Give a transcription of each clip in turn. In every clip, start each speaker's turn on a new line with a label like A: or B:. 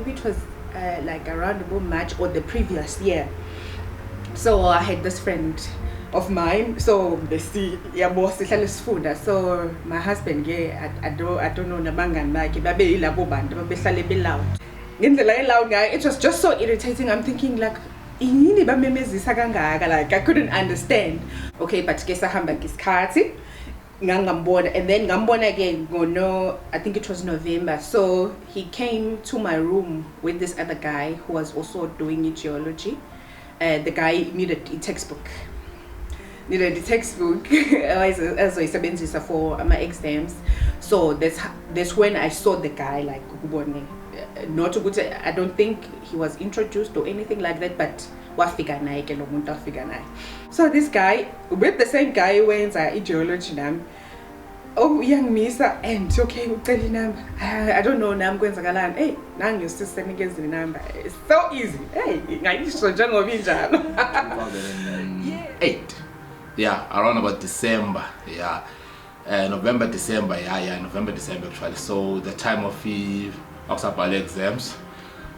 A: maybe it was like around about March or the previous year. So I had this friend of mine, so so my husband I don't know nabangani bakhe babe yilabo bantu babehlale beloud ngendlela eloud guy. It was just so irritating. I'm thinking like yini bamemezisa kangaka, like I couldn't understand. Okay, but ke sahamba ngesikhathi ngangambona, and then ngambona again no, I think it was November. So he came to my room with this other guy who was also doing geology. The guy needed a textbook as I for my exams. So that's when I saw the guy, like not a good, I don't think he was introduced or anything like that, but so this guy with the same guy went geology now. Oh, young Misa, and okay, I don't know. Now I'm going to Galan. Hey, now you're still sending against the number. It's so easy. Hey, I used to
B: 2008. Yeah, around about December. Yeah, November, December. Yeah, November, December actually. So the time of the Oxford exams.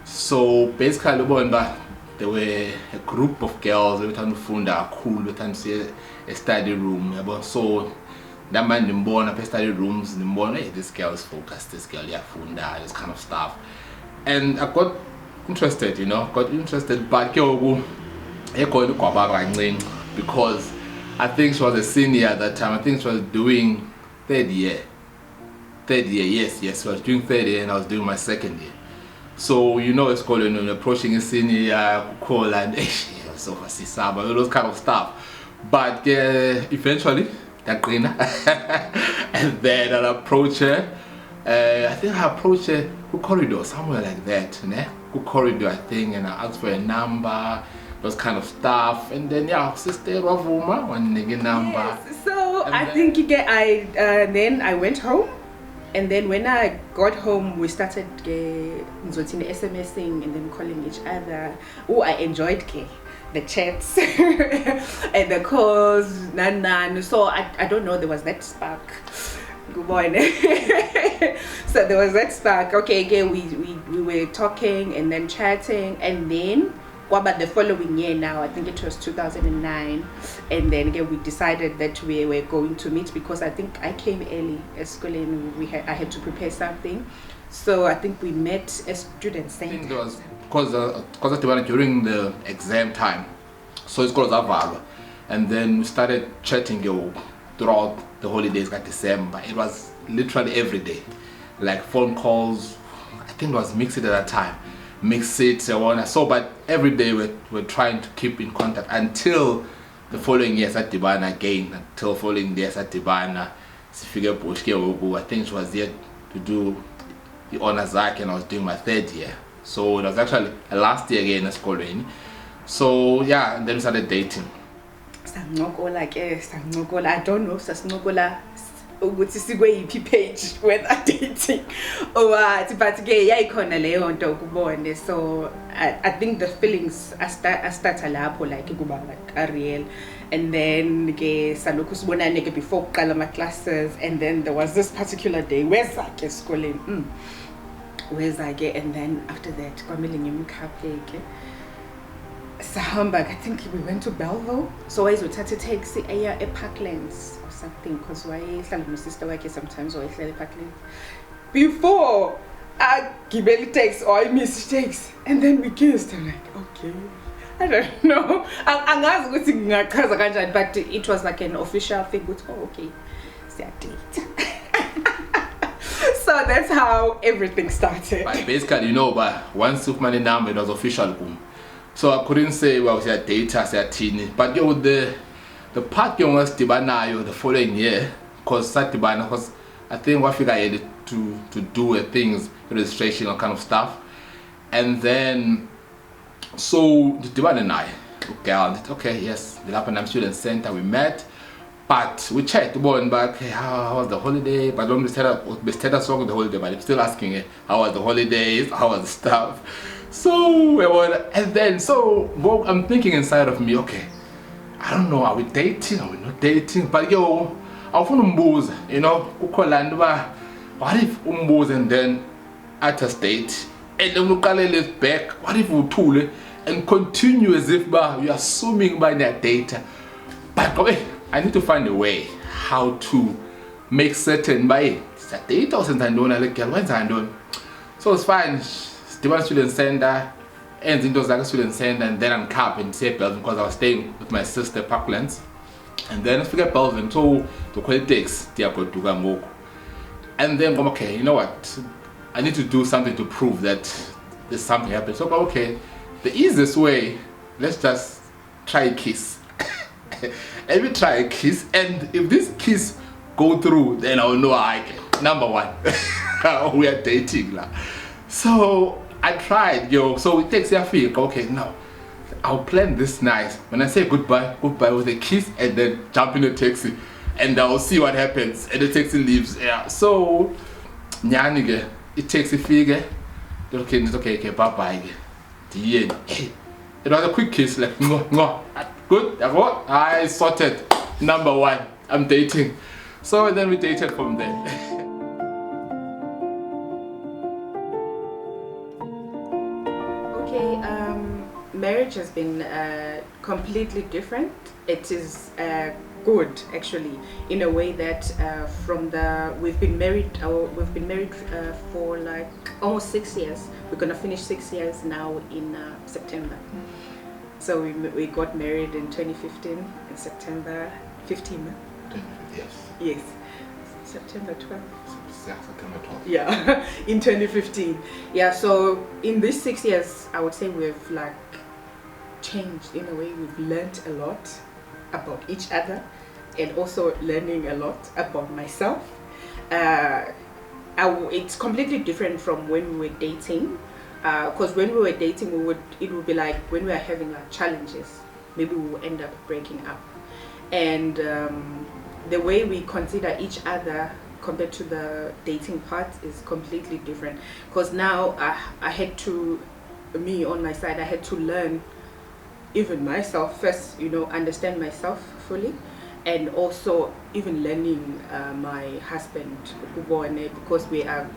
B: So basically, there were a group of girls. We were found cool. We were see a study room. So. That man nimbona pe study rooms nimbona, hey, this girl is focused, this girl funda, this kind of stuff. And I got interested, but because I think she was a senior at that time. I think she was doing third year, yes, she was doing third year and I was doing my second year. So it's called approaching a senior call and so all those kind of stuff. But eventually and then I approach her. I think I approached her to corridor, somewhere like that. Good corridor, I think, and I asked for a number, those kind of stuff. And then sister of woman, one number.
A: Yes. So and I think then I went home, and then when I got home, we started SMSing and then calling each other. Oh, I enjoyed the chats and the calls, so I don't know, there was that spark. Good morning. So there was that spark. Okay, again we were talking and then chatting, and then about the following year now, I think it was 2009, and then again we decided that we were going to meet because I think I came early at school and I had to prepare something. So I think we met as student center.
B: Because during the exam time, so it's called Zavalo, and then we started chatting throughout the holidays like December. It was literally every day, like phone calls. I think it was Mixed at that time, so but every day we're trying to keep in contact until the following years at Dibana again, until following years at Dibana. I think she was there to do the honors and I was doing my third year. So it was actually a last year again as Colin. So yeah, and then we started dating.
A: I don't know, page when I dating or what, but so I think the feelings I start like are real. And then before my classes, and then there was this particular day where's schooling. And then after that, I think we went to Belleville. So I would take taxi a Parklands or something, because my sister work sometimes or Parklands. Before I give any text or I miss text, and then we kissed. I'm like, okay, I don't know. But it was like an official thing. But okay, it's a date. So that's how everything started.
B: But basically, but once Superman number, it was official. So I couldn't say well, say data, say teeny. But the part was Tibana the following year, because Satibana, because I think what figure I had to do things, registration or kind of stuff. And then so the Tibana and I, okay, yes, the Lapanam Student Center, we met. But we checked going back, hey, how was the holiday? But when we started talking the holiday, but I'm still asking how was the holidays, how was the stuff. So and then I'm thinking inside of me, okay, I don't know, are we dating, are we not dating? But I want to what if and then at a state and then uqalele back, what if uthule and continue as if you're assuming by their data. But I need to find a way how to make certain by the data or something. So it's fine. Student center, ends into the student center, and then I'm cap in Sopete because I was staying with my sister Parklands. And then I figured Belvin to call it takes the to go. And then I'm okay, you know what? I need to do something to prove that there's something happening. So okay, the easiest way, let's just try a kiss. Let me try a kiss, and if this kiss go through, then I'll know I can. Number one, we are dating now. So I tried, so it takes your feel. Okay, now I'll plan this nice. When I say goodbye with a kiss, and then jump in the taxi, and I'll see what happens. And the taxi leaves. Yeah. So, nyanige, it takes a figure. Okay, it's okay, bye bye. The end. It was a quick kiss, like no. Good, I sorted. Number one, I'm dating. So then we dated from there.
A: Okay, marriage has been completely different. It is good actually, in a way that we've been married for like almost 6 years. We're gonna finish 6 years now in September. So we got married in 2015 in September 15. Yes. September 12th.
B: September 12th.
A: Yeah, in 2015. Yeah, so in these 6 years, I would say we've like changed in a way. We've learned a lot about each other, and also learning a lot about myself. It's completely different from when we were dating. Because when we were dating, it would be like when we are having like challenges, maybe we will end up breaking up, and the way we consider each other compared to the dating part is completely different. Because now me on my side, I had to learn even myself first, understand myself fully, and also even learning my husband, because we are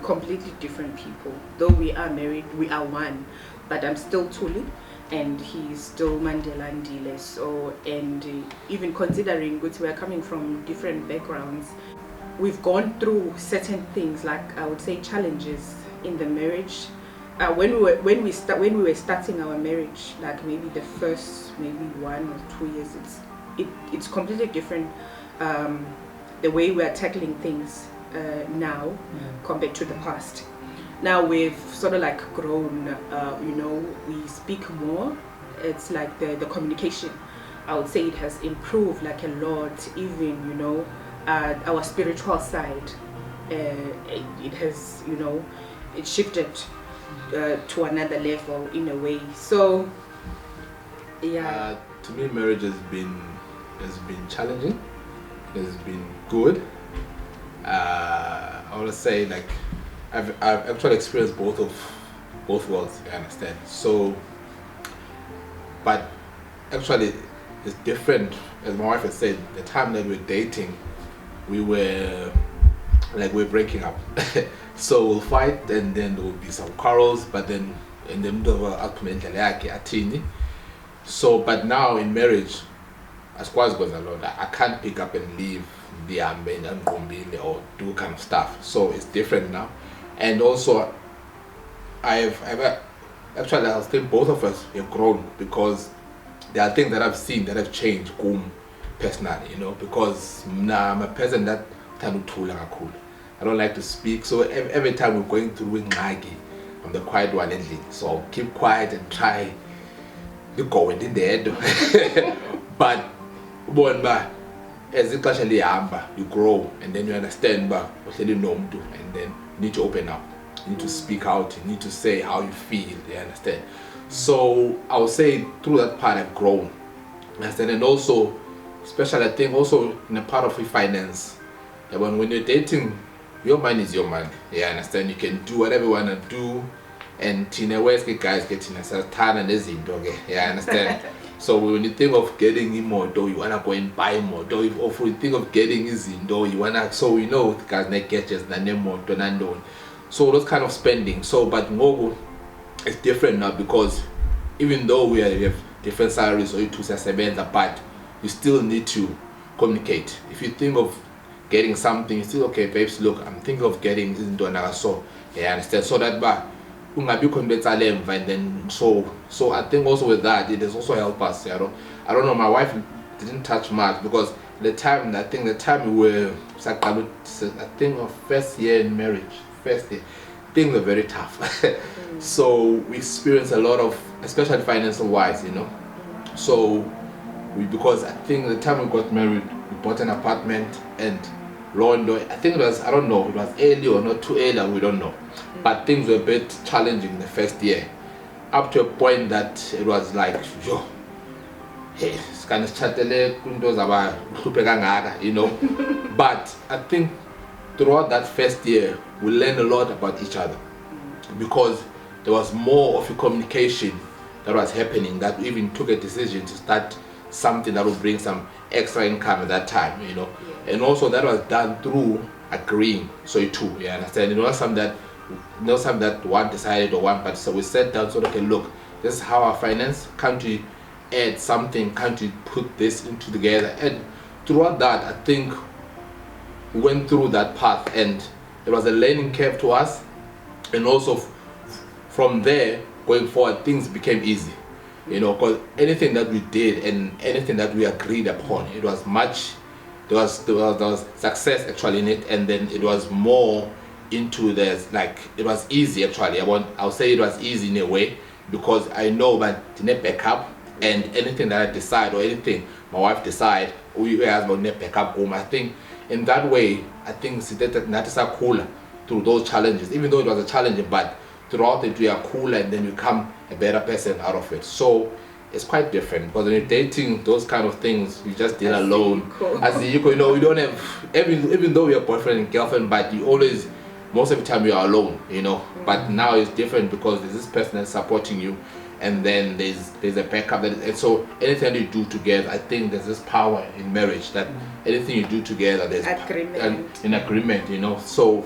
A: completely different people. Though we are married, we are one, but I'm still Tuli and he's still Mandela Ndile. So, and even considering which we are coming from different backgrounds, we've gone through certain things, like I would say challenges in the marriage. When we were starting our marriage, like maybe the first 1 or 2 years, it's completely different, the way we are tackling things now compared to the past. Now we've sort of like grown, we speak more. It's like the communication, I would say it has improved like a lot. Even our spiritual side, it has it shifted to another level in a way. So yeah,
B: to me marriage has been challenging, has been good. I want to say like I've actually experienced both worlds, you understand. So, but actually it's different. As my wife has said, the time that we're dating, we're breaking up. So we'll fight, and then there will be some quarrels, but then in the middle of atini. So, but now in marriage, as far as goes along, I can't pick up and leave the or do kind of stuff. So it's different now. And also I think both of us have grown, because there are things that I've seen that have changed personally, because now I'm a person that I don't like to speak. So every time we're going through with Nagi, I'm the quiet one ending. So I'll keep quiet and try to go in there. But as you grow, and then you understand, and then you need to open up, you need to speak out, you need to say how you feel, you understand. So I would say through that part I've grown, understand. And also, especially I think also in a part of finance, when you're dating, your money is your money, you understand. You can do whatever you want to do, and guys getting a certain and you understand. So when you think of getting more dough, you wanna go and buy more dough. If you think of getting easy dough, you wanna, so guys get just more dough. So those kind of spending. So but ngoku it's different now, because even though we have different salaries or two sebenza, but you still need to communicate. If you think of getting something, it's still okay, babes, look, I'm thinking of getting this into another, so yeah, I understand. So that but and then so I think also with that it has also helped us. I don't know, my wife didn't touch much, because the time we were I think our first year in marriage, first year, things were very tough. So we experienced a lot of, especially financial wise, so because I think the time we got married, we bought an apartment, and Londo, I think it was, I don't know, it was early or not too early, we don't know, but things were a bit challenging in the first year, up to a point that it was like, yo, hey, kind of chatele kuntos about but I think throughout that first year we learned a lot about each other, because there was more of a communication that was happening, that we even took a decision to start something that would bring some extra income at that time, and also that was done through agreeing. So you too, you understand, not something that one decided or one, but so we sat down, so okay, look, this is how our finance, can't we add something, can't we put this into together? And throughout that, I think we went through that path, and it was a learning curve to us, and also from there going forward things became easy, because anything that we did and anything that we agreed upon, it was much, there was success actually in it, and then it was more into this, like it was easy actually. I'll say it was easy in a way, because I know that net backup, and anything that I decide or anything my wife decide, we has about net backup home. I think in that way, I think that is cooler through those challenges, even though it was a challenge, but throughout it we are cooler, and then you become a better person out of it. So it's quite different, because when you're dating, those kind of things, you just deal alone. As you don't have, even though you're boyfriend and girlfriend, but you always, most of the time you are alone, But now it's different, because there's this person that's supporting you, and then there's a backup, and so anything you do together, I think there's this power in marriage, that anything you do together, there's an agreement, So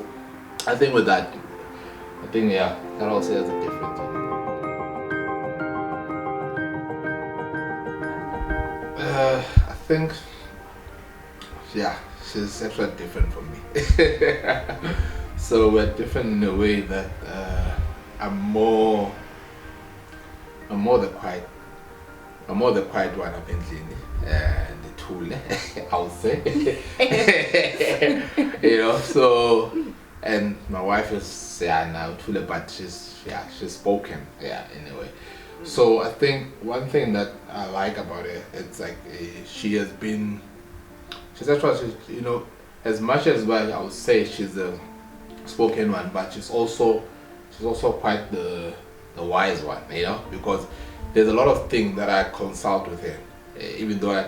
B: I think with that, I think that also has a difference. I think, she's actually different from me. So we're different in a way that I'm more the quiet one, apparently, and the tool, I would say. So, and my wife is now tool, but she's spoken, anyway. So I think one thing that I like about it, it's like she's actually, as much as well, I would say she's a spoken one, but she's also quite the wise one, because there's a lot of things that I consult with her, even though I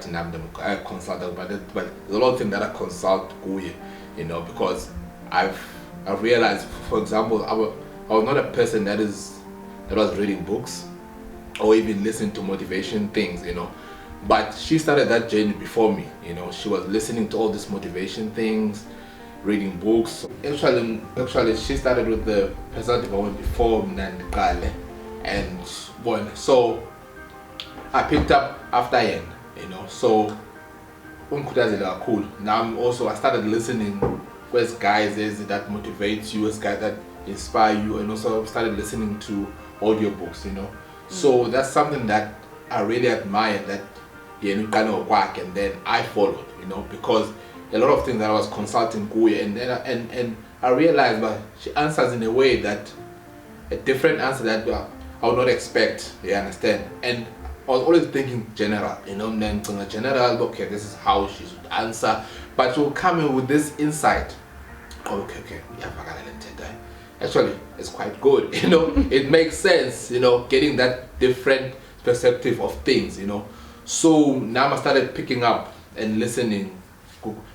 B: consult her, but there's a lot of things that I consult Guye, because I've realized, for example, I was not a person that was reading books or even listening to motivation things, but she started that journey before me. She was listening to all these motivation things, reading books. Actually, she started with the person development before Nandikale, and so I picked up after him, So cool. Now I started listening with guys that motivates you, as guys that inspire you, and also started listening to audiobooks, So that's something that I really admire, that kind of work, and then I followed, because a lot of things that I was consulting Kuya, and then and I realized that she answers in a way that a different answer that I would not expect, you understand? And I was always thinking general, then general, okay, this is how she should answer, but she will come in with this insight. Okay, actually, it's quite good, it makes sense, getting that different perspective of things, So now I started picking up and listening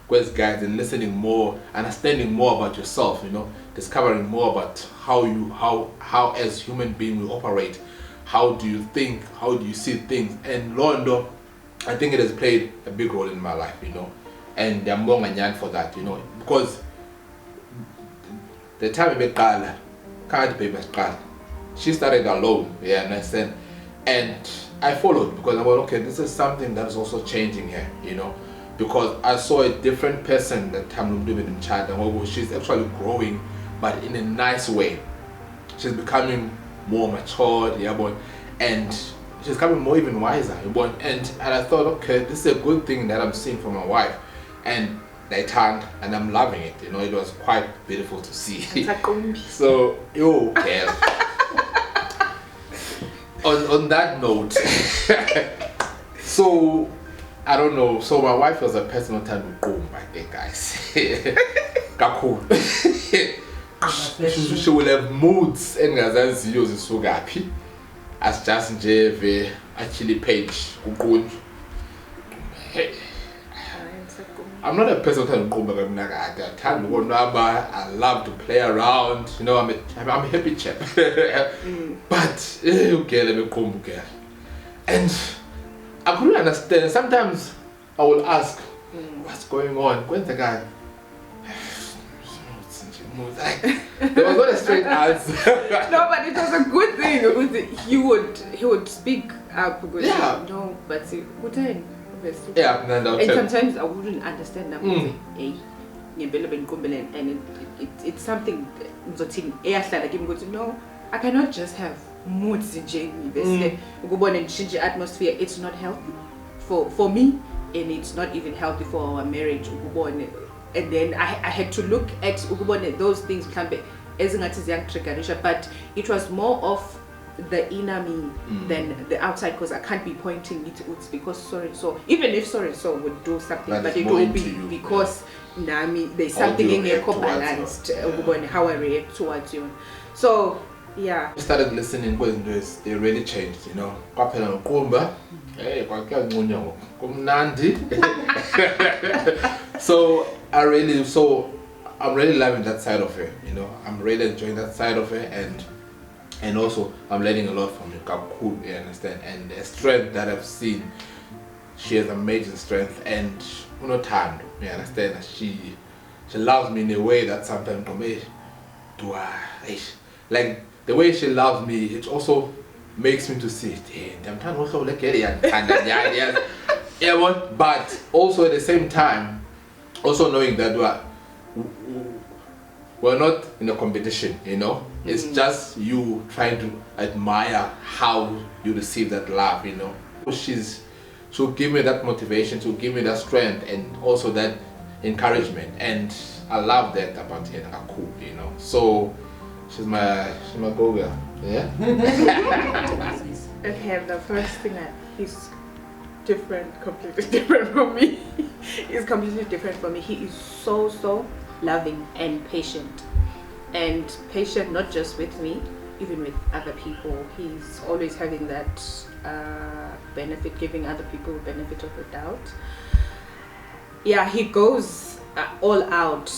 B: with guys, and listening more, understanding more about yourself, discovering more about how as human being we operate, how do you think, how do you see things, and Londo, I think it has played a big role in my life, and I'm more for that, because the time beqala can't baby siqala, she started alone, yeah, understand, and I followed because I went, okay, this is something that is also changing here, you know, because I saw a different person that time living in child, and she's actually growing, but in a nice way. She's becoming more matured, yeah, boy, and she's becoming more even wiser, yeah, boy. And I thought, okay, this is a good thing that I'm seeing from my wife, and they turned, and I'm loving it. You know, it was quite beautiful to see. So, yo, girl. on that note, so I don't know. So my wife was a personal time to go back there, guys. She will have moods and ngazaziyo zisukaphi as just nje actually page uqunju. I'm not a person who I love to play around, you know, I'm a happy chap. But okay, let me come again. And I couldn't understand. Sometimes I will ask, what's going on? Where's the guy? There was not a straight answer.
A: No, but it was a good thing. He would speak up.
B: Yeah.
A: No, but he wouldn't.
B: Yeah,
A: and sometimes I wouldn't understand that. And it's something no, I cannot just have moods in Jamie. Atmosphere. It's not healthy for me, and it's not even healthy for our marriage. And then I had to look at those things, but it was more of the inner me than the outside, because I can't be pointing it out because so even if so would do something, but it will be because there's something in here balanced how I react towards you. So yeah,
B: I started listening because they really changed, you know. So I'm really loving that side of her, you know. I'm really enjoying that side of her, and also I'm learning a lot from her. You understand? And the strength that I've seen, she has amazing strength, and time, you understand? She loves me in a way that sometimes for me, like the way she loves me, it also makes me to see but also at the same time, also knowing that we're not in a competition, you know. It's just you trying to admire how you receive that love, you know. She'll give me that motivation, she'll give me that strength, and also that encouragement, and I love that about her, you know. So she's my go girl, yeah.
A: Okay, the first thing that he's completely different from me. He's completely different from me. He is so loving and patient not just with me, even with other people. He's always having that benefit, giving other people benefit of the doubt. Yeah, he goes all out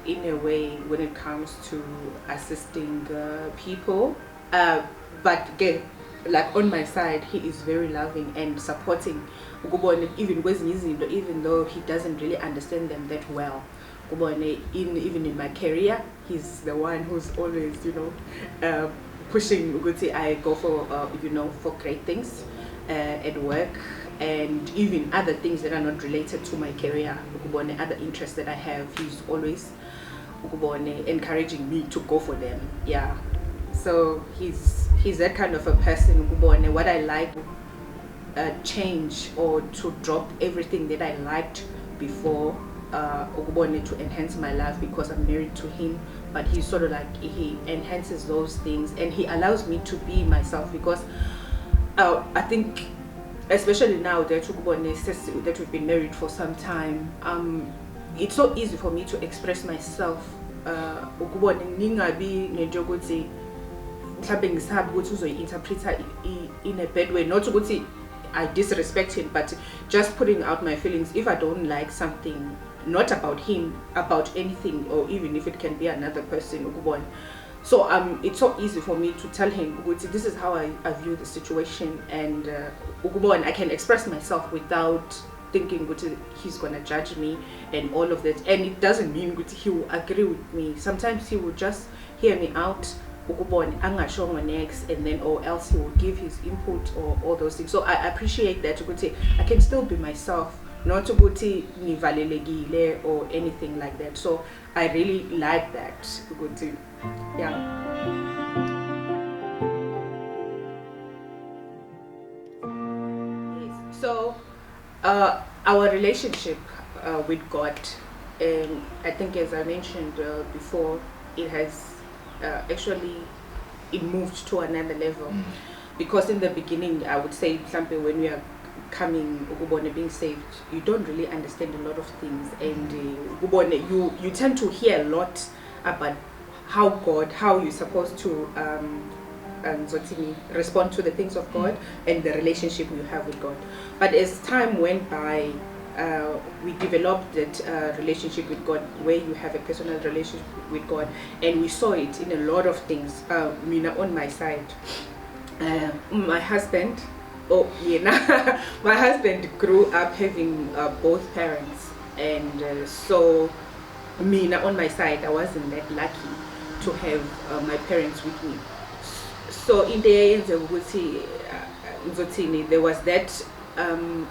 A: in a way when it comes to assisting people, but again, like on my side, he is very loving and supporting, even though he doesn't really understand them that well. Even in my career, he's the one who's always, pushing. I go for for great things at work, and even other things that are not related to my career, other interests that I have. He's always encouraging me to go for them. Yeah, so he's that kind of a person. What I like, change or to drop everything that I liked before, to enhance my life because I'm married to him. But he's sort of like, he enhances those things and he allows me to be myself, because I think especially now that we've been married for some time, it's so easy for me to express myself interpreter in a bad way, not to I disrespect him, but just putting out my feelings. If I don't like something, not about him, about anything, or even if it can be another person, so it's so easy for me to tell him, this is how I view the situation, and I can express myself without thinking ukuthi he's gonna judge me and all of that, and it doesn't mean ukuthi he will agree with me. Sometimes he will just hear me out angasho next, and then or else he will give his input or all those things. So I appreciate that ukuthi I can still be myself, not ukuthi nivalelekile or anything like that. So I really like that ukuthi yeah. So our relationship with God, I think as I mentioned before, it has actually it moved to another level. Because in the beginning, I would say something, when we are coming being saved, you don't really understand a lot of things, and you tend to hear a lot about how you're supposed to respond to the things of God and the relationship you have with God. But as time went by, we developed that relationship with God, where you have a personal relationship with God, and we saw it in a lot of things. On my side, my husband, my husband grew up having both parents, and so on my side, I wasn't that lucky to have my parents with me. So in the end, there was that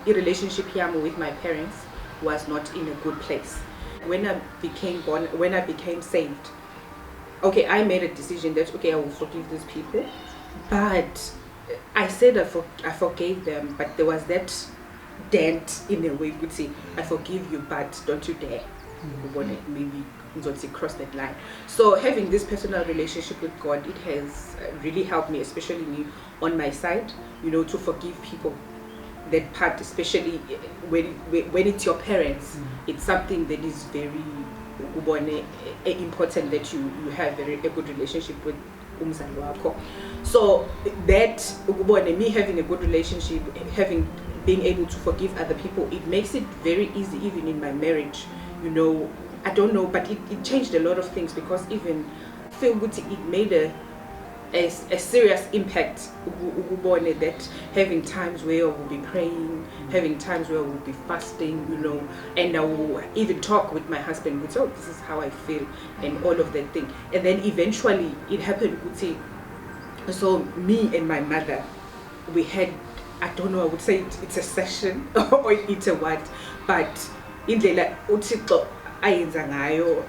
A: relationship here with my parents was not in a good place. When I became saved, okay, I made a decision that okay, I will forgive these people, but I said I forgave them, but there was that dent in a way. I forgive you, but don't you dare maybe cross that line. So having this personal relationship with God, it has really helped me, especially me on my side, to forgive people. That part, especially when it's your parents, it's something that is very important, that you have a good relationship with umzali wakho. So that me having a good relationship, being able to forgive other people, it makes it very easy even in my marriage. I don't know, but it changed a lot of things, because even feel good, it made a serious impact. That having times where I will be praying, having times where I will be fasting, and I will even talk with my husband, oh, this is how I feel, and all of that thing. And then eventually it happened. So me and my mother, we had, I don't know, I would say it's a session or it's a what, but in the uThixo ayenza ngayo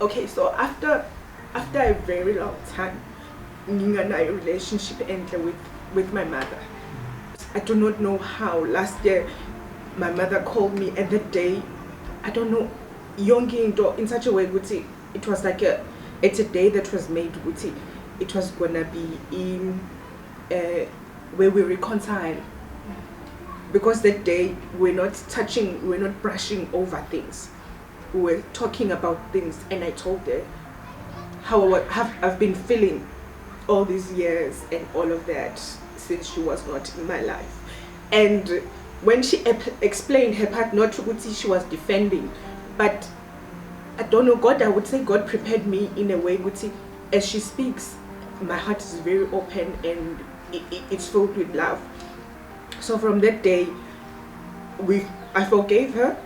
A: okay, so after a very long time, a relationship ended with my mother. I do not know how. Last year, my mother called me, and that day, I don't know, in such a way, it was like it's a day that was made, it was gonna be in where we reconcile. Because that day, we're not brushing over things. We were talking about things, and I told her how I've been feeling all these years and all of that since she was not in my life. And when she explained her part, not she was defending, but I don't know, I would say God prepared me in a way, as she speaks, my heart is very open, and it's filled with love. So from that day, I forgave her.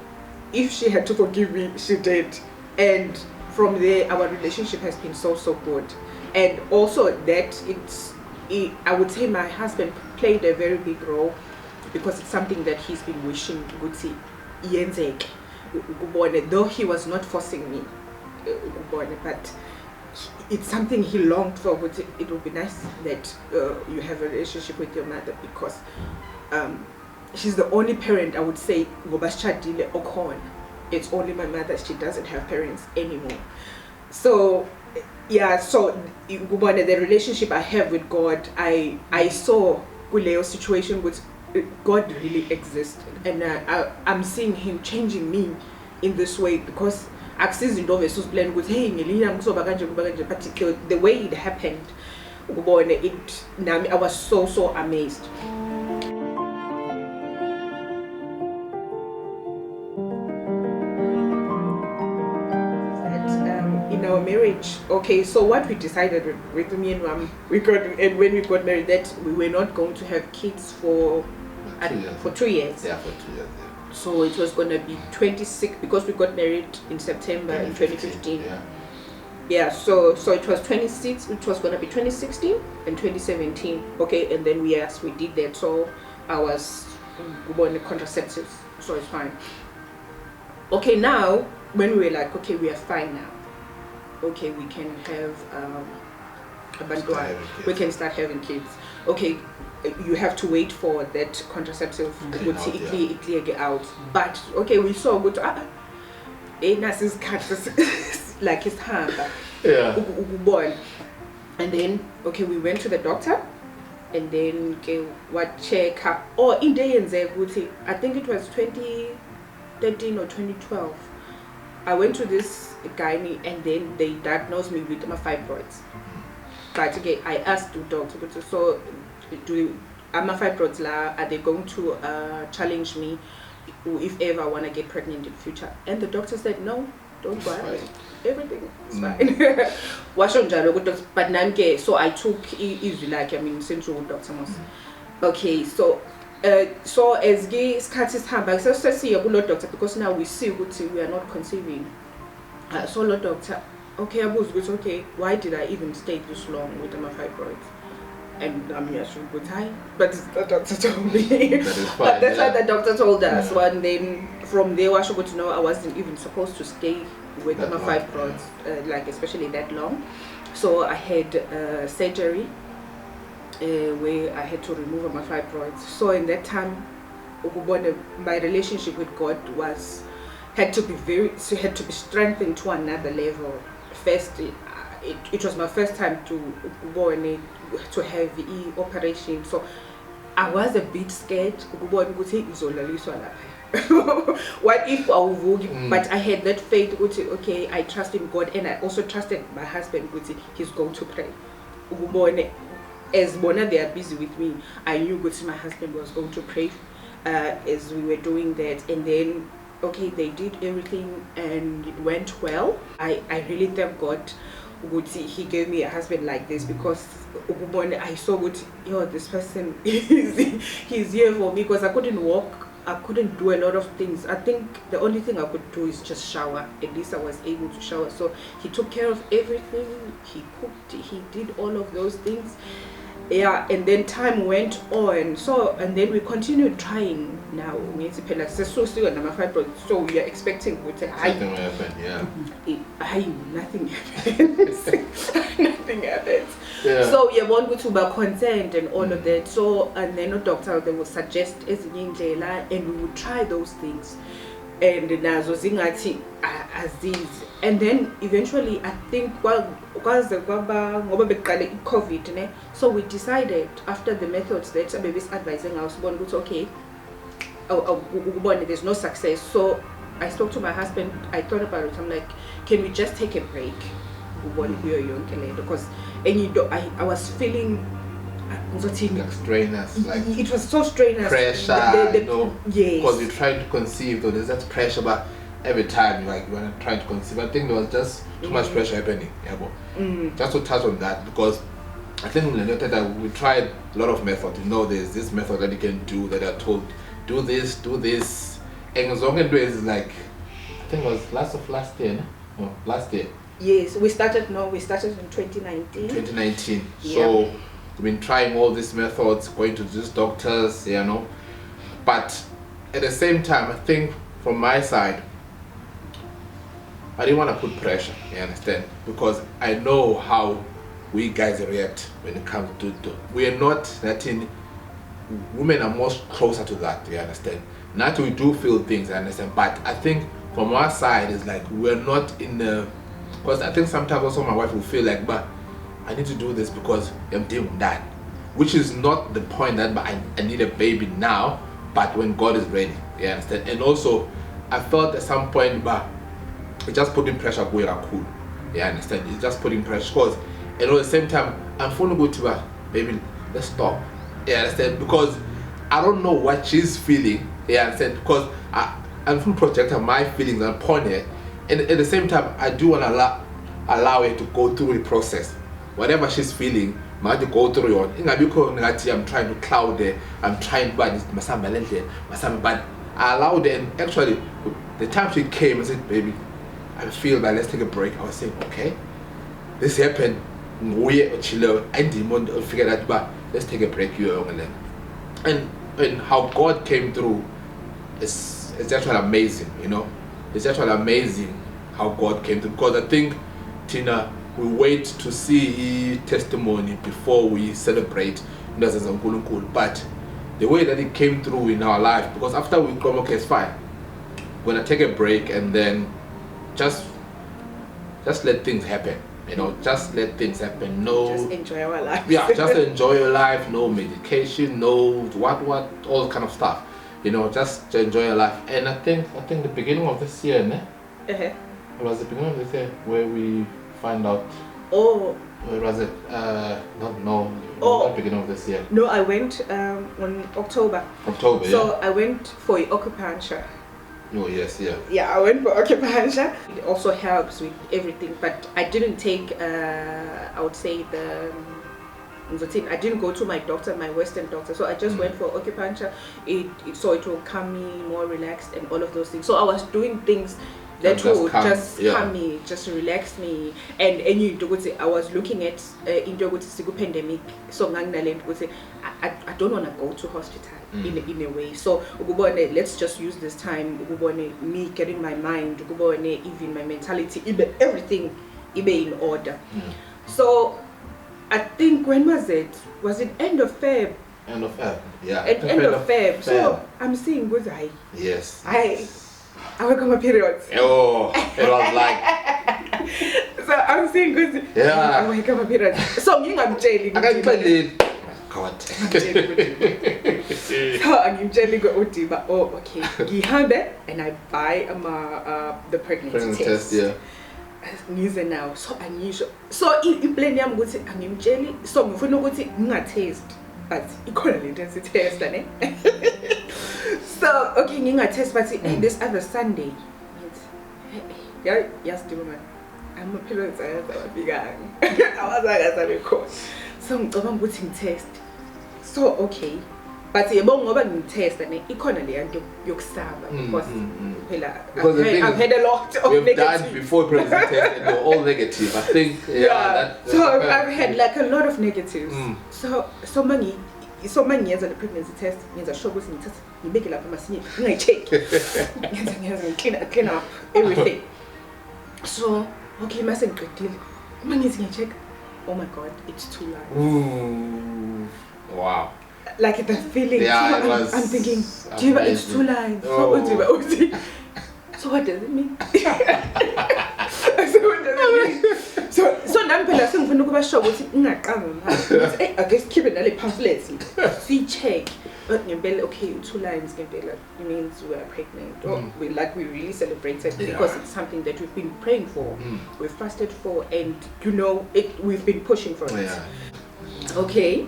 A: If she had to forgive me, she did. And from there, our relationship has been so good. And also that I would say my husband played a very big role, because it's something that he's been wishing yenzeke, though he was not forcing me, but it's something he longed for. It would be nice that you have a relationship with your mother, because she's the only parent, I would say, it's only my mother. She doesn't have parents anymore. So yeah, so the relationship I have with God, I saw Kuleo's situation with God really exists, and I'm seeing him changing me in this way, because but the way it happened, I was so amazed. marriage, okay, so what we decided with me and mom, and when we got married, that we were not going to have kids for 2 years.
B: Yeah, for 2 years. Yeah.
A: So it was going to be 26, because we got married in September in 2015. Yeah, so it was 26. It was going to be 2016 and 2017. Okay, and then we did that. So I was on the contraceptives, so it's fine. Okay, now when we were like, okay, we are fine now. Okay, we can have we can start having kids. Okay, you have to wait for that contraceptive to clear out. But okay, we saw good. Like his hand.
B: Yeah.
A: And then okay, we went to the doctor, and then okay, what check up? Oh, in day and I think it was 2013 or 2012. I went to this gynae, and then they diagnosed me with my fibroids. But okay, I asked the doctor, so my fibroids are they going to challenge me if ever I want to get pregnant in the future? And the doctor said, no, don't worry, everything is fine. But so I took easy, like since you doctor must. Okay, so as gay scatters hamburg, so see a good doctor, because now we see we are not conceiving. So Lord doctor, okay, I was good, okay, why did I even stay this long with my fibroids? And I'm not sure good time, but the doctor told me. That is fine, but that's what the doctor told us. Yeah. And then from there, I should go to know I wasn't even supposed to stay with my fibroids, like especially that long. So I had surgery where I had to remove my fibroids. So in that time, my relationship with God had to be strengthened to another level. First, it was my first time to go to have the operation, so I was a bit scared. What if I would? But I had that faith. Okay, I trust in God, and I also trusted my husband. He's going to pray. As they are busy with me, I knew my husband was going to pray as we were doing that. And then okay, they did everything and it went well. I really thank God he gave me a husband like this, because I saw this person he's here for me, because I couldn't walk, I couldn't do a lot of things. I think the only thing I could do is just shower. At least I was able to shower. So he took care of everything, he cooked, he did all of those things. Yeah, and then time went on. So and then we continued trying. Now so we are expecting nothing happens. Nothing happens. Yeah. So we want to be consent and all of that. So and then the doctor, they would suggest and we would try those things. And and then eventually I think because the COVID, so we decided after the methods that baby is advising us, okay, there's no success. So I spoke to my husband, I thought about it, I'm like, can we just take a break? Because I was feeling
B: like strenuous, like
A: it was so strenuous,
B: pressure,
A: yes,
B: because you're trying to conceive, so there's that pressure, but every time you're trying to conceive, I think there was just too much pressure happening. Just to touch on that, because I think we tried a lot of methods. There's this method that you can do that are told, do this, and as long as it's like, I think it was last year.
A: Yes, we started in 2019.
B: 2019.
A: Yeah.
B: So we've been trying all these methods, going to these doctors, but at the same time, I think from my side, I didn't want to put pressure, you understand, because I know how we guys react when it comes to we are not that in women are most closer to that, you understand. Not we do feel things, I understand, but I think from our side is like we're not in the, because I think sometimes also my wife will feel like, but I need to do this because I'm doing that, which is not the point that but I need a baby now, but when God is ready, you understand. And also I felt at some point, but it's just putting pressure where I could, you understand. It's just putting pressure, because and at the same time I'm fully good to her, baby, let's stop, you understand, because I don't know what she's feeling, you understand, because I'm from projecting my feelings upon her, and at the same time I do want to allow her to go through the process. Whatever she's feeling, might go through it. I'm trying to cloud her, I'm trying to but I allowed her, and actually the time she came, I said, baby, I feel that let's take a break. I was saying, okay, this happened, we chill, I didn't want to figure that, but let's take a break, and how God came through is actually amazing, you know. It's actually amazing how God came through, because I think, Tina, we wait to see testimony before we celebrate, but the way that it came through in our life, because after we come, okay, it's fine, we're gonna take a break and then just let things happen, you know, just let things happen. No,
A: just enjoy our life.
B: Yeah, just enjoy your life. No medication, no what all kind of stuff, you know, just to enjoy your life. And I think the beginning of this year, it was the beginning of this year where we find out.
A: Oh,
B: where was it? Not beginning of this year.
A: No, I went on October. So I went for acupuncture.
B: Oh yes, yeah.
A: Yeah, I went for acupuncture. It also helps with everything, but I didn't take. I would say I didn't go to my doctor, my Western doctor. So I just went for acupuncture. So it will calm me, more relaxed, and all of those things. So I was doing things that will just calm me, just relax me. And you I was looking at into pandemic. So I don't want to go to hospital in a way. So let's just use this time. Me getting my mind, even my mentality, everything in order. So I think, when was it? Was it end of Feb?
B: End of Feb, yeah.
A: End of Feb. So I'm seeing good eye.
B: Yes.
A: I work on my periods.
B: Oh, it was like.
A: So I'm seeing good.
B: Yeah.
A: I work on my periods. So I'm jailing.
B: I can't believe. God.
A: So I'm jailing with Udiba. Oh, okay. Gihambe, and I buy the pregnancy test.
B: Yeah.
A: Now, so unusual. So in plain I'm going to I'm jelly. So if you know what it taste, but it can't intensity test, So okay, nginga test, but this other Sunday, yes, I'm a pillow. I was like, as I record. So I'm putting test. So okay. But test and economy and yoksaba because I've had a lot of
B: we've
A: negative.
B: done before pregnancy test and they're all negative. I think
A: so I've had like a lot of negatives. So many years of the pregnancy test means I show us in test. You make it up and I check. Clean up everything. So okay, mustn't good deal. Many check. Oh my god, it's too loud.
B: Ooh, wow.
A: Like the feeling.
B: Yeah,
A: so I'm thinking, Jiba, it's 2 lines. So what does it mean? So what does it mean? So now I'm going to show what I guess keep it a pamphlets. See check. Okay, 2 lines. It means we are pregnant. Or we really celebrated because it's something that we've been praying for. We've fasted for, and we've been pushing for it. Okay,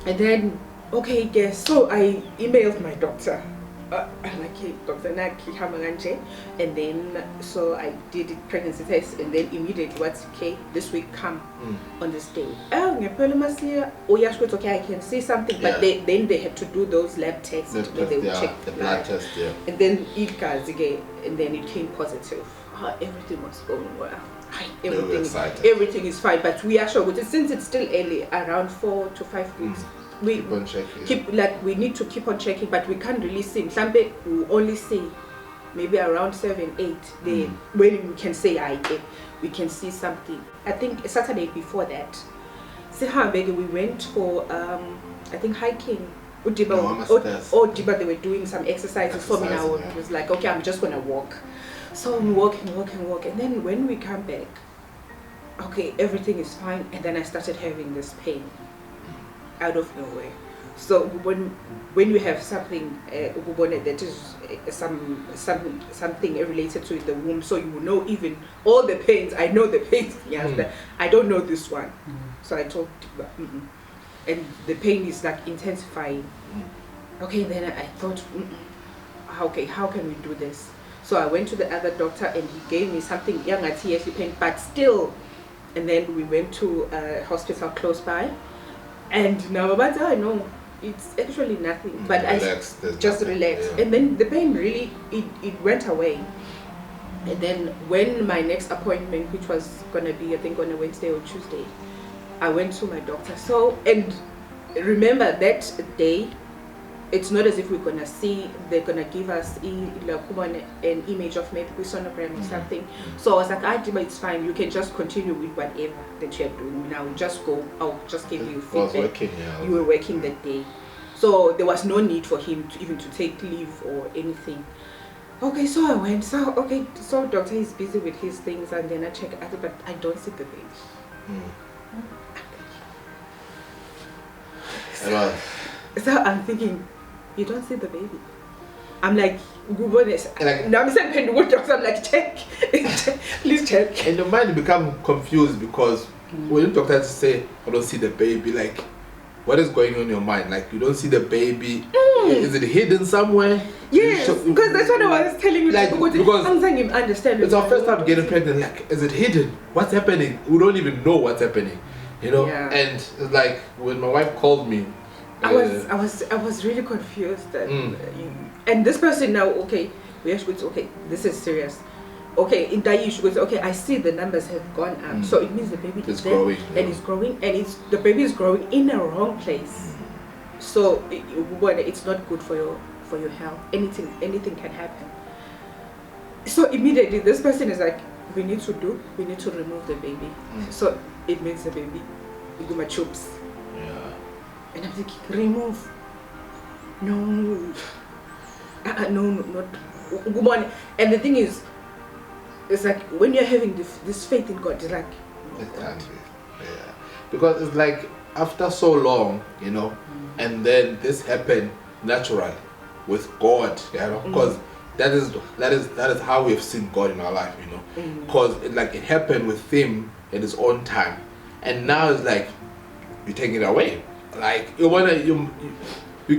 A: and then. Okay, yes. So I emailed my doctor, Dr. Naki Hamanganje, and then so I did the pregnancy test, and then immediately what's okay, this week come on this day. Okay, I can say something, but then they had to do those lab tests where they would check
B: the blood test,
A: and then it guys again, and then it came positive. Everything was going well. Everything is fine, but we are sure, since it's still early, around 4 to 5 weeks. We
B: keep on checking.
A: We need to keep on checking, but we can't really see. Sample we only see maybe around 7, 8. When we can say we can see something. I think Saturday before that, we went for I think hiking. Diba, they were doing some exercises for me now. It was like, okay, I'm just gonna walk. So we walk, and then when we come back, okay, everything is fine, and then I started having this pain out of nowhere. So when you have something that is something related to the womb, so you will know even all the pains. I know the pains, but I don't know this one. So I told and the pain is like intensifying. Okay, then I thought, okay, how can we do this? So I went to the other doctor and he gave me something young at pain, but still. And then we went to a hospital close by, and now but I know it's actually nothing. But
B: relax,
A: I just relaxed,
B: yeah.
A: and then the pain really it went away. And then when my next appointment, which was gonna be I think on a Wednesday or Tuesday, I went to my doctor. So and remember that day, it's not as if we're gonna see, they're gonna give us an image of maybe sonogram or something. So I was like, but it's fine, you can just continue with whatever that you're doing now. Just go, I'll just give you feedback. You were working that day. So there was no need for him to even to take leave or anything. Okay, so I went, so doctor is busy with his things, and then I check, but I don't see the baby. So I'm thinking, you don't see the baby. I'm like, now I'm saying, doctor, I'm like, check, please check.
B: And your mind become confused because when the doctor say, I don't see the baby, like, what is going on in your mind? Like, you don't see the baby. Is it hidden somewhere?
A: Yes, because that's what I was telling you.
B: Like, because
A: I'm saying, understand.
B: It's our first time getting pregnant. Like, is it hidden? What's happening? We don't even know what's happening. You know?
A: Yeah.
B: And it's like when my wife called me,
A: I was really confused. And this person now, okay, this is serious. Okay, in that issue, okay, I see the numbers have gone up, so it means the baby is there,
B: growing,
A: and it's growing, and the baby is growing in a wrong place. So it's not good for your health. Anything can happen. So immediately this person is like, we need to remove the baby. So it means the baby iguma choops.
B: Yeah.
A: And I'm thinking, remove. No, not. And the thing is, it's like when you're having this faith in God, it's like,
B: exactly. Yeah. Because it's like after so long, you know, and then this happened naturally with God, you know, because that is how we've seen God in our life, you know, because it happened with Him at His own time, and now it's like you take it away, like you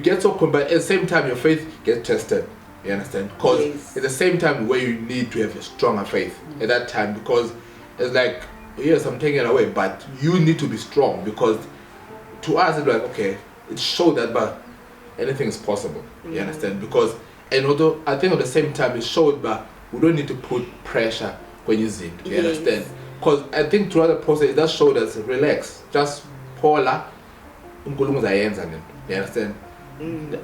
B: get so but at the same time your faith gets tested. You understand? Because at the same time where you need to have a stronger faith at that time, because it's like, yes, I'm taking it away, but you need to be strong, because to us it's like, okay, it showed that, but anything is possible. You understand? Because, and although I think at the same time it showed, but we don't need to put pressure when you zinc. You understand? Because I think throughout the process it does show us, relax, just Paula, you understand?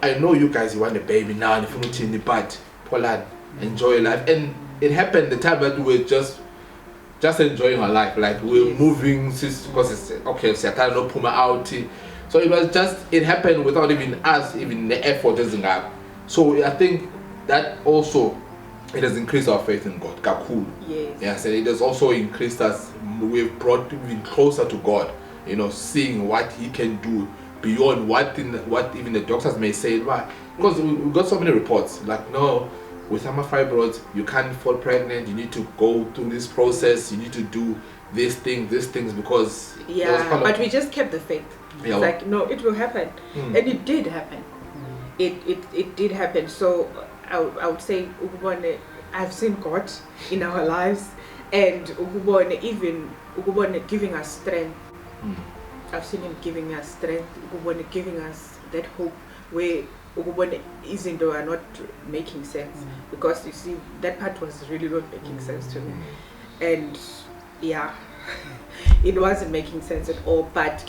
B: I know you guys, you want a baby now, and if you need but Paula, enjoy life. And it happened the time that we were just enjoying our life, like we were moving, because it's okay, so I can't no puma out. So it was just, it happened without even us, even the effort doesn't have. So I think that also, it has increased our faith in God. Kakul. Yes, and it has also increased us. We've brought even closer to God, you know, seeing what He can do beyond what even the doctors may say. Why? Because we got so many reports, like, no, with summer fibroids, you can't fall pregnant, you need to go through this process, you need to do these things, because
A: but we just kept the faith. It's like, no, it will happen. And it did happen. It did happen. So I would say I've seen God in our lives, and even giving us strength. I've seen Him giving us strength, giving us that hope where isn't though are not making sense, because you see that part was really not making sense to me, and it wasn't making sense at all. But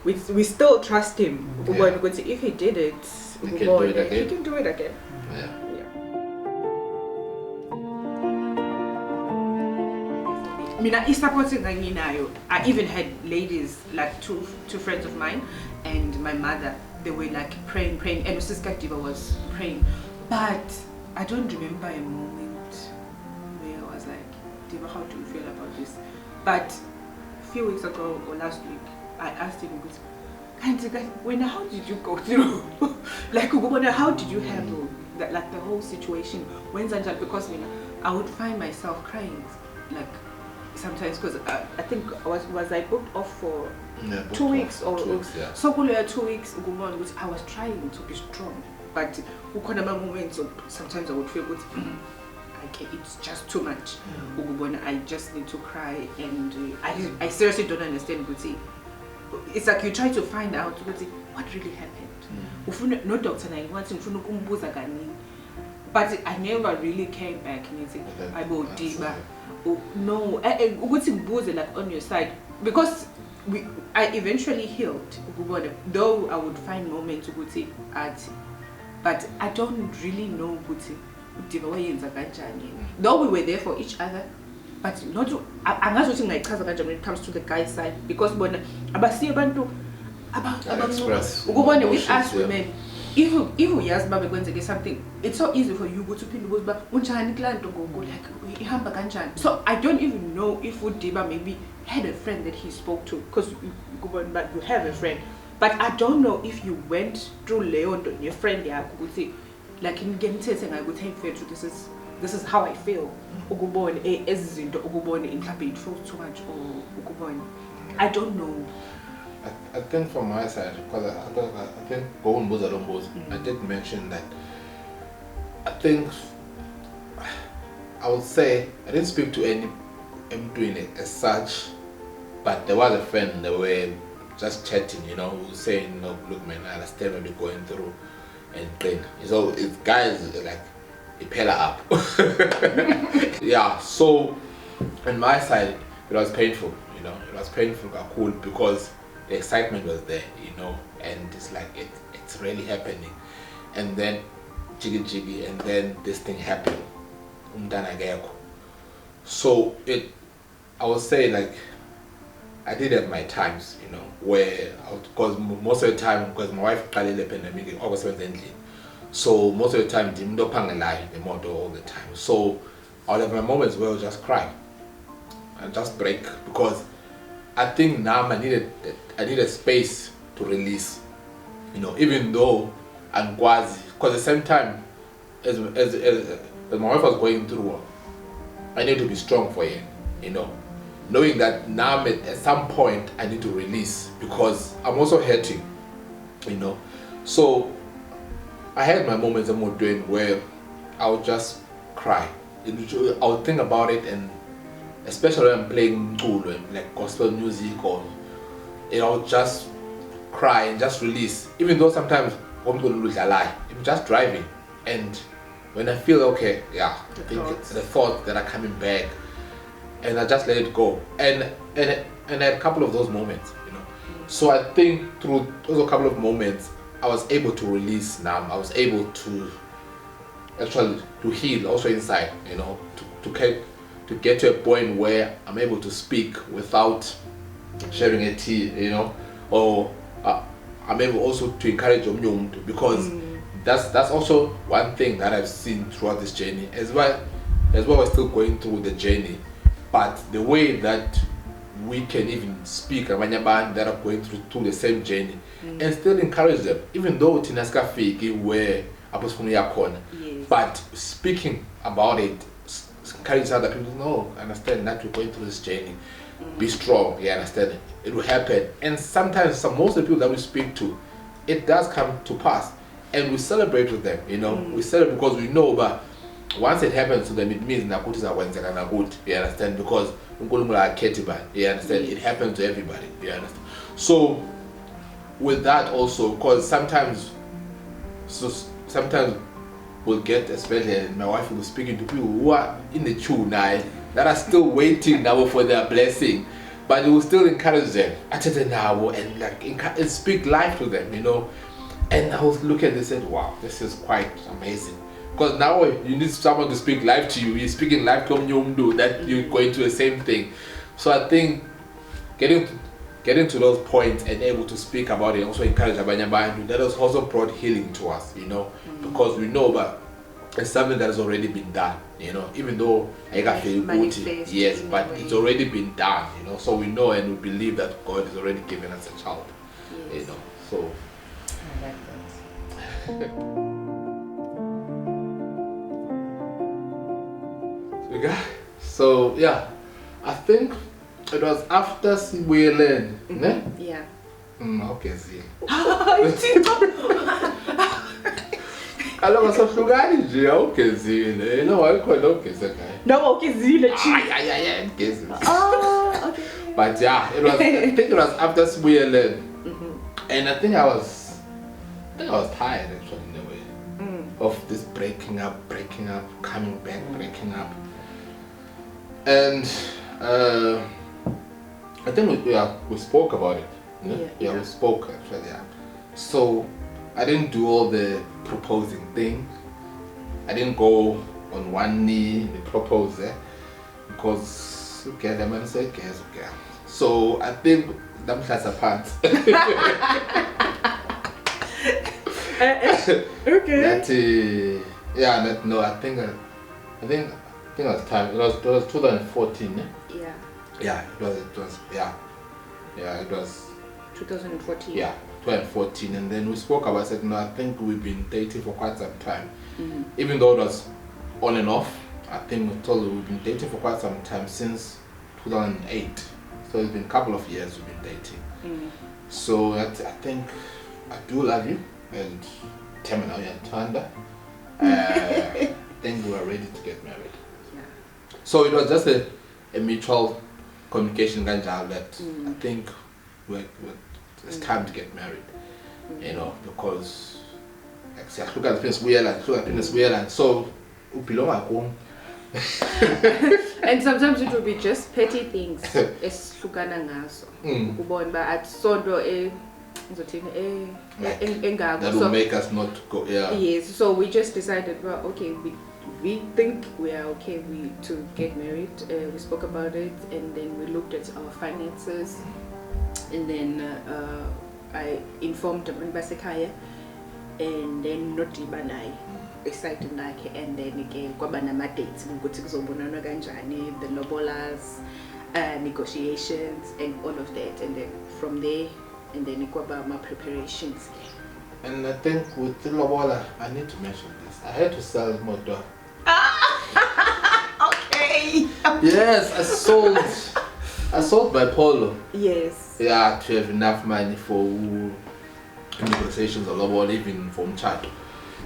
A: we still trust Him. Because if He did it, He can do it again. I even had ladies, like two friends of mine and my mother, they were like praying, and Sister Diva was praying, but I don't remember a moment where I was like, Diva, how do you feel about this? But a few weeks ago or last week, I asked him, how did you go through? Like, how did you handle that, like the whole situation? Because I would find myself crying, like, sometimes, because I think was I booked off for 2 weeks or 2 weeks, so 2 weeks which I was trying to be strong, but moments sometimes I would feel good. like it's just too much. I just need to cry, and I seriously don't understand. It's like you try to find out what really happened. No doctor, but I never really came back and say, I will diba. No, like on your side, because I eventually healed. Though I would find moments to go to art, but I don't really know though we were there for each other, but not to, I'm not saying like when it comes to the guy's side, because when about with us women, if you ask Baba going to get something, it's so easy for you go to people but like so I don't even know if Udiba maybe had a friend that he spoke to, because you have a friend, but I don't know if you went through Leon, your friend, like in getting I would take fair to this is how I feel. It feels too much or I don't know.
B: I think from my side, because I think going both along both, I did mention that I think I would say I didn't speak to any doing it as such, but there was a friend that were just chatting, you know, saying, look man, I understand what you're going through, and then so it's guys like a pillar up. Yeah, so on my side it was painful, you know, it was painful, cool, because the excitement was there, you know, and it's like it's really happening, and then jiggy, and then this thing happened. So I would say like I did have my times, you know, where because most of the time, because my wife started the pandemic in August 17th, so most of the time the model all the time. So I'll have my moments where I'll just cry and just break, because I think now I need a space to release, you know, even though I'm quasi, because at the same time as my wife was going through, I need to be strong for her, you know, knowing that now at some point I need to release, because I'm also hurting, you know. So I had my moments I'm doing where I would just cry. I would think about it, and especially when I'm playing like gospel music, or I would just cry and just release, even though sometimes I'm going to lose a lie. I'm just driving, and when I feel okay, yeah, I think it's the thoughts that are coming back, and I just let it go, and I had a couple of those moments, you know. So I think through those couple of moments I was able to release. Now I was able to actually to heal also inside, you know, to get to a point where I'm able to speak without sharing a tea, you know, or I'm able also to encourage Omnyum, because that's also one thing that I've seen throughout this journey as well we're still going through the journey, but the way that we can even speak abanye abantu that are going through the same journey and still encourage them, even though tinaska fiki where aposifuna yakhona, but speaking about it encourage other people to know, understand that we're going through this journey, be strong, you understand, it will happen. And sometimes most of the people that we speak to, it does come to pass, and we celebrate with them, you know. We celebrate because we know, but once it happens to them, it means nakuti zakwenzeka nakuti, you understand, because uNkulunkulu akhethi bani, you understand, it happens to everybody, you understand. So with that also, because sometimes we'll get, especially my wife will be speaking to people who are in the queue now, that are still waiting now for their blessing, but we will still encourage them and like and speak life to them, you know. And I was looking at this and said, wow, this is quite amazing, because now you need someone to speak life to you. You're speaking life to you, that you're going to the same thing. So I think getting to those points and able to speak about it, also encourage abanye, that has also brought healing to us, you know, because we know that it's something that has already been done, you know, even though I got feel good, yes, but it's already been done, you know. So we know and we believe that God has already given us a child, you know. So
A: I like that.
B: So yeah, I think it was after we learned,
A: Yeah.
B: Okay, see. Kaloku sohlukani nje awugezile. You know wayekhona ugeza guy.
A: No, ukizile chi.
B: Yeah, ugezile.
A: Oh, okay.
B: But yeah, I think it was after Sibuyele. And I think I was tired actually in a way of this breaking up, coming back, breaking up. And I think we spoke about it. Yeah, we spoke actually. Yeah. So I didn't do all the proposing thing. I didn't go on one knee and propose because okay, the man said okay. So I think that was apart.
A: Okay.
B: I think it was time. It was 2014. Yeah, it was
A: 2014.
B: Yeah, 2014, and then we spoke about. I said, no, I think we've been dating for quite some time, even though it was on and off. I think we told her we've been dating for quite some time since 2008. So it's been a couple of years we've been dating. So I think I do love you, and Temina and Tanda. I think we are ready to get married.
A: Yeah.
B: So it was just a mutual communication that I think it's time to get married. You know, because look at the so we belong at home.
A: And sometimes it will be just petty things. Esihlukana ngaso. Ukubona ba at sonto
B: that will make us not go. Yeah.
A: Yes. So we just decided, well, okay, we think we are okay to get married. We spoke about it, and then we looked at our finances, and then I informed Basekaya, and then Notibanai. Excited like, and then again kwaba nama dates ukuthi kuzobonana kanjani, the lobolas, negotiations and all of that, and then from there and then kwaba my preparations.
B: And I think with the lobola, I need to mention this. I had to sell motor.
A: Okay.
B: Yes, I sold my polo.
A: Yes.
B: Yeah, to have enough money for negotiations or lobola, even from chat.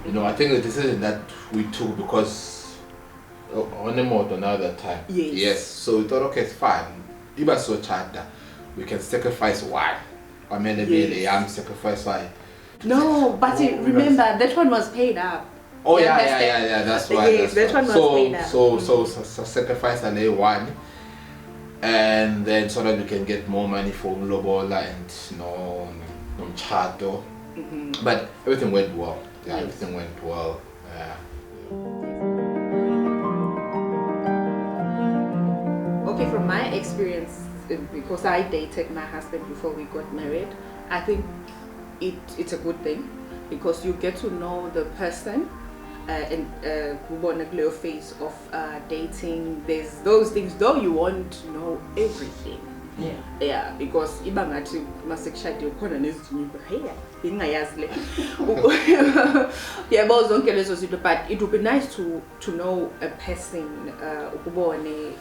B: You know, I think the decision that we took because on the motor now that time. Yes. So we thought, okay, it's fine. Even so charter, we can sacrifice why. I mean, I'm sacrifice why.
A: No, but remember that one was paid up.
B: Oh yeah. That's why.
A: Yes, that one was paid up.
B: So sacrifice an A1, and then so that we can get more money for lobola and no charter. But everything went well. Yeah, everything went well.
A: Okay, from my experience, because I dated my husband before we got married, I think it's a good thing because you get to know the person and a phase of dating. There's those things, though you won't know everything. Yeah, because ibangathi masekushade ukhona nezinto hey ingayazi le yabo zonke lezo zinto, but it would be nice to know a person ukubone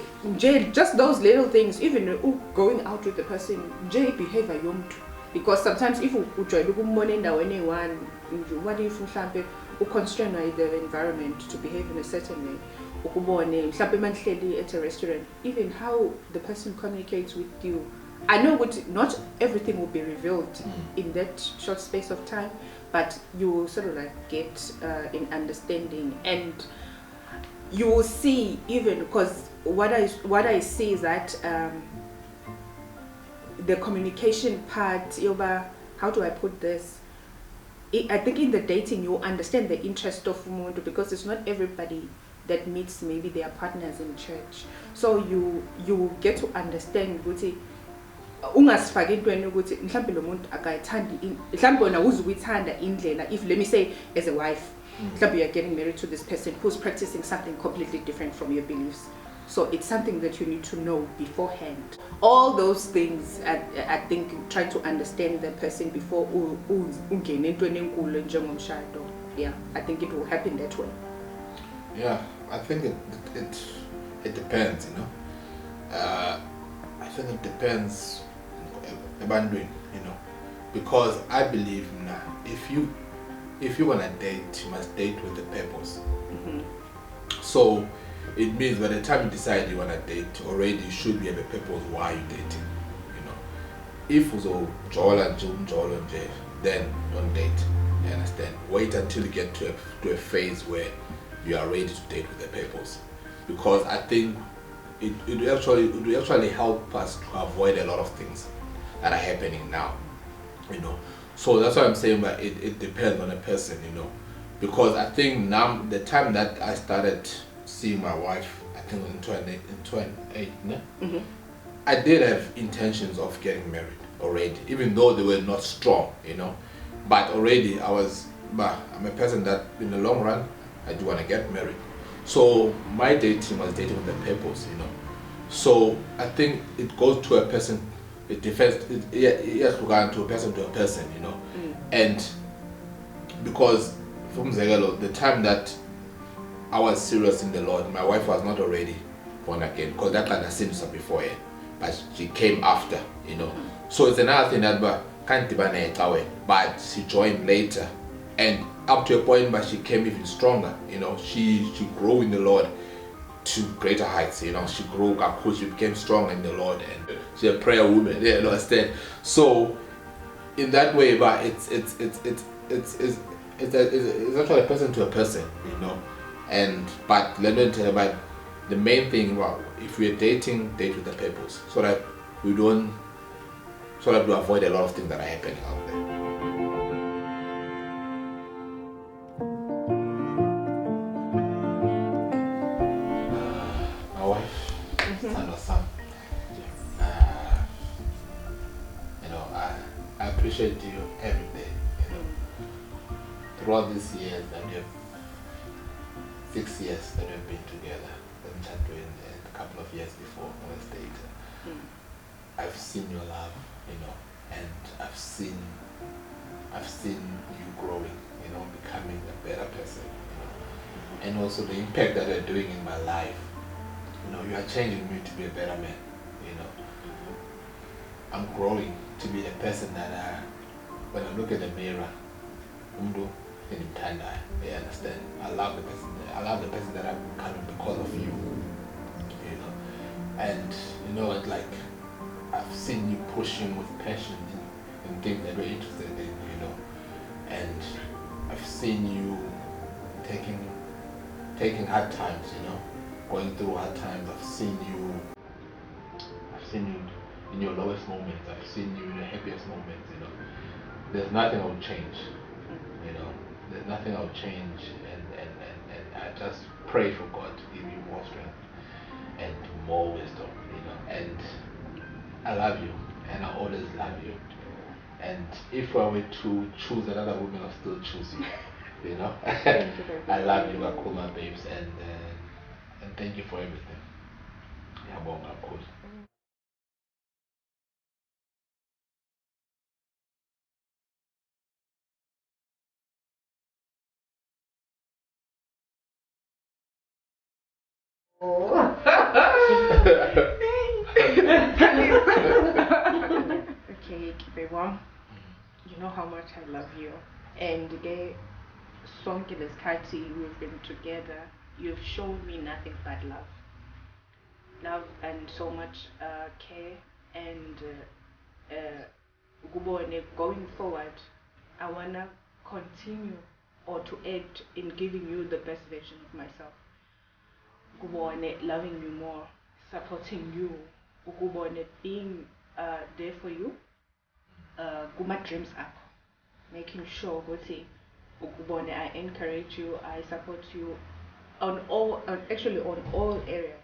A: just those little things, even going out with the person behavior yomuntu, because sometimes if ujwayele ukumbona endaweni eyi-one, what if mhlambe uconstrained by the environment to behave in a certain way, ukubone mhlambe manihleli at a restaurant, even how the person communicates with you. I know not everything will be revealed in that short space of time, but you will sort of like get an understanding, and you will see, even because what I see is that the communication part, Yoba, how do I put this? I think in the dating you understand the interest of umuntu, because it's not everybody that meets maybe their partners in church. So you get to understand ukuthi ungasifaki intweni ukuthi mhlawumbe lo muntu akayithandi mhlawumbe wena uzukuyithanda indlela, if let me say as a wife mhlawumbe you are getting married to this person who's practicing something completely different from your beliefs. So it's something that you need to know beforehand. All those things, I think, try to understand the person before ungene entweni enkulu njengomshado. Yeah, I think it will happen that way.
B: Yeah, I think it depends, you know. I think it depends about doing, you know, because I believe now if you if you're gonna date, you must date with a purpose.
A: Mm-hmm.
B: So it means by the time you decide you wanna date, already you should be have a purpose why you're dating. You know, if uzo jola nje, then don't date. You understand? Wait until you get to a phase where you are ready to date with a purpose, because I think it will actually help us to avoid a lot of things that are happening now. You know, so that's what I'm saying. But it depends on a person. You know, because I think now the time that I started seeing my wife, I think in 28, no?
A: Mm-hmm.
B: I did have intentions of getting married already, even though they were not strong, you know. But already I'm a person that in the long run, I do want to get married. So my dating was dating with a purpose, you know. So I think it goes to a person, it depends, yes, to a person, you know. And because from Zegalo, the time that I was serious in the Lord, my wife was not already born again, because that kind of seems before her, but she came after, you know. So it's another thing that but she joined later, and up to a point but she came even stronger, you know. She grew in the Lord to greater heights, you know. She grew, she became strong in the Lord, and she's a prayer woman, you understand. So in that way, but it's actually a person to a person, you know. And but let me tell you, but the main thing, well, if we're dating, date with a purpose, so that we avoid a lot of things that are happening out there. My wife, son or son. You know, I appreciate you every day. You know, throughout these years that we have 6 years that we've been together, and Chadwin a couple of years before on the state. I've seen your love, you know, and I've seen you growing, you know, becoming a better person, you know, and also the impact that you're doing in my life. You know, you are changing me to be a better man, you know. I'm growing to be a person that when I look at the mirror, I understand. I love the person that I'm becoming because of you, you know. And you know, it's like I've seen you pushing with passion in things that we're interested in, you know. And I've seen you taking hard times, you know, going through hard times. I've seen you in your lowest moments. I've seen you in your happiest moments, you know. There's nothing I would change, you know. There's nothing I would change, and I just pray for God to give you more strength and more wisdom, you know. And I love you, and I always love you. And if I were to choose another woman, I'll still choose you, you know. I love you, I call my babes, and thank you for everything. Yeah, well, of course.
A: Okay, Kipewa, you know how much I love you. And the song in Kati, we've been together. You've shown me nothing but love. Love and so much care. And going forward, I want to continue or to add in giving you the best version of myself. Loving you more, supporting you, being there for you, kuma dreams up, making sure I encourage you, I support you on all, actually on all areas.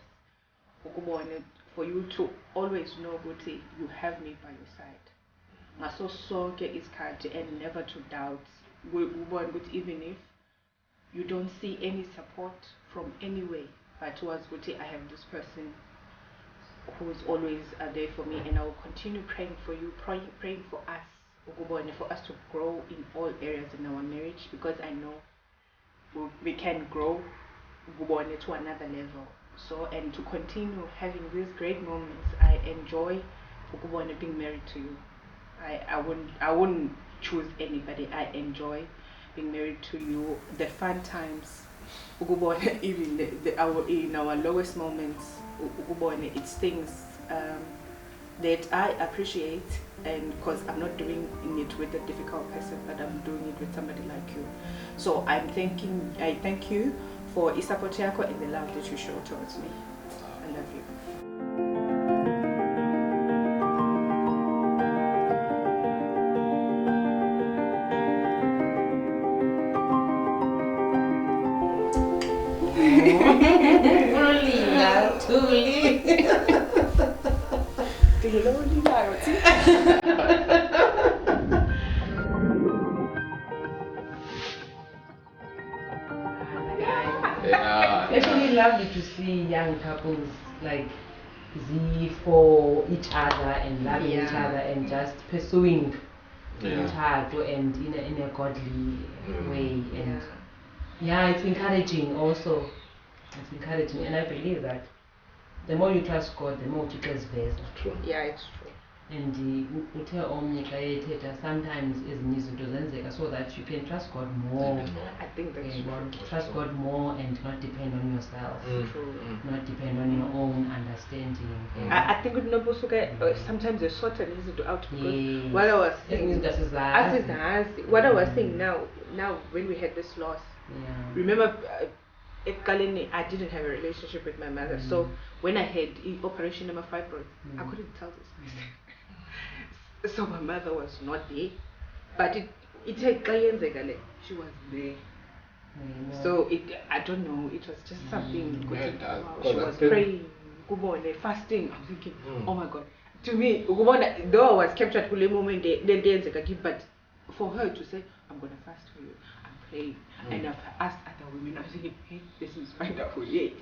A: For you to always know you have me by your side. Ngaso sonke isikhathi, and never to doubt. Even if you don't see any support from anywhere, but was I have this person who is always there for me, and I will continue praying for you, praying for us, for us to grow in all areas in our marriage, because I know we can grow to another level. So, and to continue having these great moments, I enjoy being married to you. I wouldn't choose anybody. I enjoy being married to you, the fun times, even in our lowest moments, it's things that I appreciate, and because I'm not doing it with a difficult person, but I'm doing it with somebody like you. So I thank you for support yako and the love that you show towards me. I love you.
C: Actually lovely to see young couples like for each other and loving each other and just pursuing each other and in a godly way, and it's encouraging also. It's encouraging, and I believe that the more you trust God, the more you trust vesa.
A: True. Yeah, it's true.
C: And sometimes is so that you can trust God more.
A: I think that's true.
C: Trust God more and not depend on yourself.
A: True.
C: Not depend on your own understanding.
A: I think sometimes it's shorter to out because what I was saying, what I was saying now when we had this loss, remember I didn't have a relationship with my mother, so when I had operation of my fibroid, I couldn't tell this. So my mother was not there, but it had she was there. So I don't know, it was just something good. She was praying, fasting. I'm thinking, oh my God. To me, though I was captured for a moment, but for her to say, I'm gonna fast for you, I'm praying, and I've asked other women, I was thinking, hey, this is wonderful.
D: It's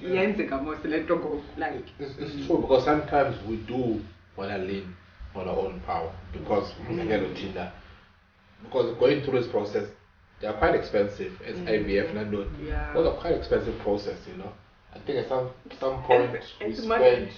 D: true, because sometimes we do want to lean on our own power because going through this process, they are quite expensive. It's IVF and those are quite expensive process, I think at some point we spend